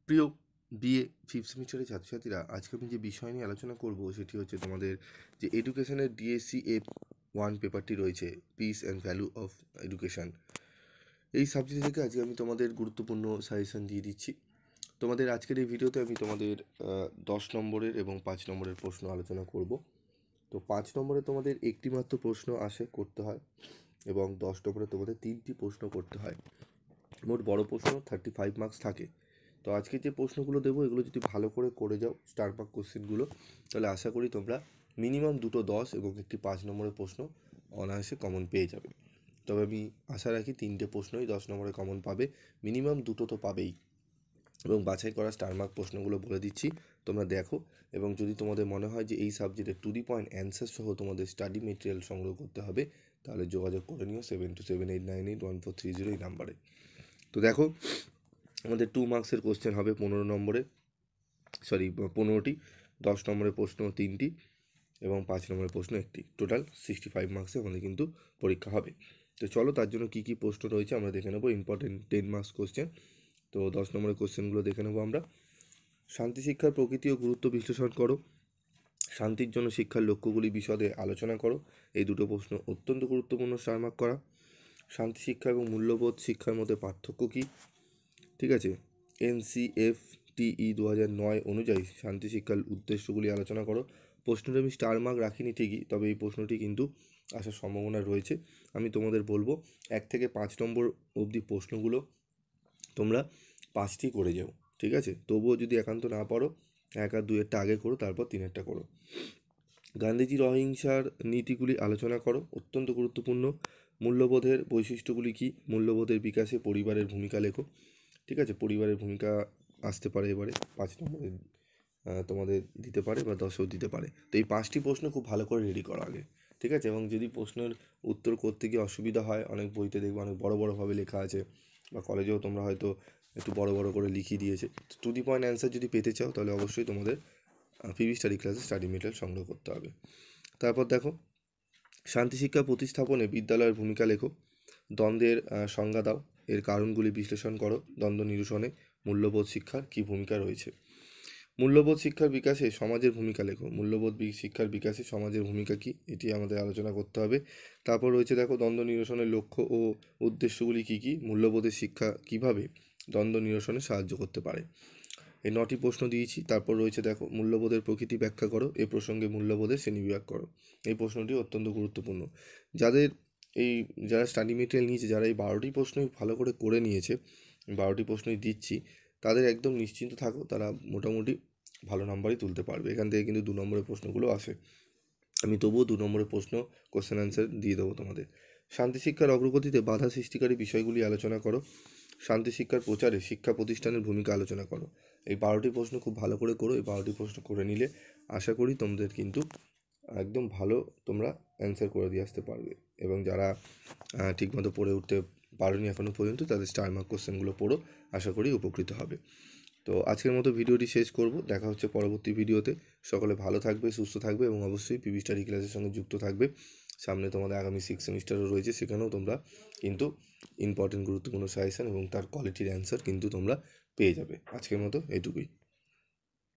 প্রিয় BA fifth সেমিস্টারের ছাত্রছাত্রীরা, আজকে আমি যে বিষয় নিয়ে আলোচনা করব সেটি হচ্ছে তোমাদের যে এডুকেশনের ডিএসসি ওয়ান পেপারটি রয়েছে, piece and value of education. এই সাবজেক্ট থেকে আজকে আমি তোমাদের গুরুত্বপূর্ণ সাজেশন দিয়ে দিচ্ছি। তোমাদের আজকের এই ভিডিওতে আমি তোমাদের 10 নম্বরের এবং 5 নম্বরের প্রশ্ন আলোচনা করব। তো 5 নম্বরে তোমাদের একটি মাত্র প্রশ্ন আসে করতে হয় এবং 10 নম্বরে তোমাদের 3টি প্রশ্ন করতে হয়। মোট বড় প্রশ্ন 35 মার্কস থাকে। তো আজকে যে প্রশ্নগুলো দেবো এগুলো যদি ভালো করে যাও স্টার মার্ক কোশ্চেনগুলো, তাহলে আশা করি তোমরা মিনিমাম 2টো 10 এবং একটি 5 নম্বরের প্রশ্ন অনায়াসে কমন পেয়ে যাবে। তবে আমি আশা রাখি 3টে প্রশ্নই 10 নম্বরে কমন পাবে, মিনিমাম 2টো তো পাবেই। এবং বাছাই করা স্টার মার্ক প্রশ্নগুলো বলে দিচ্ছি, তোমরা দেখো। এবং যদি তোমাদের মনে হয় যে এই সাবজেক্টের টু দি পয়েন্ট অ্যান্সার সহ তোমাদের স্টাডি মেটেরিয়াল সংগ্রহ করতে হবে, তাহলে যোগাযোগ করে নিও 7278981430 এই নাম্বারে। তো দেখো, আমাদের 2 মার্কসের কোশ্চেন হবে 15টি, 10 নম্বরের প্রশ্ন 3টি এবং 5 নম্বরের প্রশ্ন 1টি। টোটাল 65 মার্কসে আমাদের কিন্তু পরীক্ষা হবে। তো চলো, তার জন্য কী কী প্রশ্ন রয়েছে আমরা দেখে নেবো। Important 10 marks question. তো 10 নম্বরের কোশ্চেনগুলো দেখে নেবো আমরা। শান্তি শিক্ষার প্রকৃতি ও গুরুত্ব বিশ্লেষণ করো। শান্তির জন্য শিক্ষার লক্ষ্যগুলি বিশদে আলোচনা করো। এই দুটো প্রশ্ন অত্যন্ত গুরুত্বপূর্ণ, স্টার মার্ক করা। শান্তি শিক্ষা এবং মূল্যবোধ শিক্ষার মধ্যে পার্থক্য কী? ঠিক আছে। NCFTE 2009 অনুযায়ী শান্তি শিক্ষার উদ্দেশ্যগুলি আলোচনা করো। প্রশ্নটা আমি স্টার মার্ক রাখিনি ঠিকই, তবে এই প্রশ্নটি কিন্তু আসার সম্ভাবনা রয়েছে। আমি তোমাদের বলবো 1 থেকে 5 নম্বর অবধি প্রশ্নগুলো তোমরা 5টি করে যাও, ঠিক আছে। তবুও যদি একান্ত না পারো 1 আর 2-এরটা আগে করো, তারপর 3-এরটা করো। গান্ধীজির অহিংসার নীতিগুলি আলোচনা করো, অত্যন্ত গুরুত্বপূর্ণ। মূল্যবোধের বৈশিষ্ট্যগুলি কী? মূল্যবোধের বিকাশে পরিবারের ভূমিকা লেখো। ঠিক আছে, পরিবারের ভূমিকা আসতে পারে এবারে 5 নম্বরে, তোমাদের দিতে পারে বা 10এও দিতে পারে। তো এই 5টি প্রশ্ন খুব ভালো করে রেডি করো আগে, ঠিক আছে। এবং যদি প্রশ্নের উত্তর করতে গিয়ে অসুবিধা হয়, অনেক বইতে দেখবে অনেক বড়ভাবে লেখা আছে, বা কলেজেও তোমরা হয়তো একটু বড় করে লিখিয়ে দিয়েছে। টু দি পয়েন্ট অ্যান্সার যদি পেতে চাও, তাহলে অবশ্যই তোমাদের পিভি স্টাডি ক্লাসে স্টাডি মেটেরিয়াল সংগ্রহ করতে হবে। তারপর দেখো, শান্তি শিক্ষা প্রতিস্থাপনে বিদ্যালয়ের ভূমিকা লেখো। দ্বন্দ্বের সংজ্ঞা দাও, এর কারণগুলি বিশ্লেষণ করো। দ্বন্দ্ব নিরসনে মূল্যবোধ শিক্ষার কী ভূমিকা রয়েছে। মূল্যবোধ শিক্ষার বিকাশে সমাজের ভূমিকা লেখো। মূল্যবোধ শিক্ষার বিকাশে সমাজের ভূমিকা কী, এটি আমাদের আলোচনা করতে হবে। তারপর রয়েছে দেখো, দ্বন্দ্ব নিরসনের লক্ষ্য ও উদ্দেশ্যগুলি কী কী, মূল্যবোধের শিক্ষা কীভাবে দ্বন্দ্ব নিরসনে সাহায্য করতে পারে। এই 9টি প্রশ্ন দিয়েছি। তারপর রয়েছে দেখো, মূল্যবোধের প্রকৃতি ব্যাখ্যা করো, এ প্রসঙ্গে মূল্যবোধের শ্রেণীবিভাগ করো। এই প্রশ্নটি অত্যন্ত গুরুত্বপূর্ণ। যারা স্টাডি মেটেরিয়াল নিয়েছে, যারা এই 12টি প্রশ্নই ভালো করে নিয়েছে, 12টি প্রশ্নই দিচ্ছি, তাদের একদম নিশ্চিন্ত থাকো, তারা মোটামুটি ভালো নাম্বারই তুলতে পারবে। এখান থেকে কিন্তু 2 নম্বরের প্রশ্নগুলো আসে। আমি তবুও 2 নম্বরের প্রশ্ন কোশ্চেন অ্যান্সার দিয়ে দেবো তোমাদের। শান্তি শিক্ষার অগ্রগতিতে বাধা সৃষ্টিকারী বিষয়গুলি আলোচনা করো। শান্তি শিক্ষার প্রচারে শিক্ষা প্রতিষ্ঠানের ভূমিকা আলোচনা করো। এই 12টি প্রশ্ন খুব ভালো করে করো। এই 12টি প্রশ্ন করে নিলে আশা করি তোমাদের কিন্তু একদম ভালো তোমরা অ্যান্সার করে দিয়ে আসতে পারবে। এবং যারা ঠিকমতো পড়ে উঠতে পারোনি এখনও পর্যন্ত, তাদের স্টার মার্ক কোশ্চেনগুলো পড়ো, আশা করি উপকৃত হবে। তো আজকের মতো ভিডিওটি শেষ করব, দেখা হচ্ছে পরবর্তী ভিডিওতে। সকলে ভালো থাকবে, সুস্থ থাকবে এবং অবশ্যই পিভি স্টাডি ক্লাসের সঙ্গে যুক্ত থাকবে। সামনে তোমাদের আগামী 6 সেমিস্টারও রয়েছে, সেখানেও তোমরা কিন্তু ইম্পর্টেন্ট গুরুত্বপূর্ণ সাজেশন এবং তার কোয়ালিটির অ্যান্সার কিন্তু তোমরা পেয়ে যাবে। আজকের মতো এটুকুই।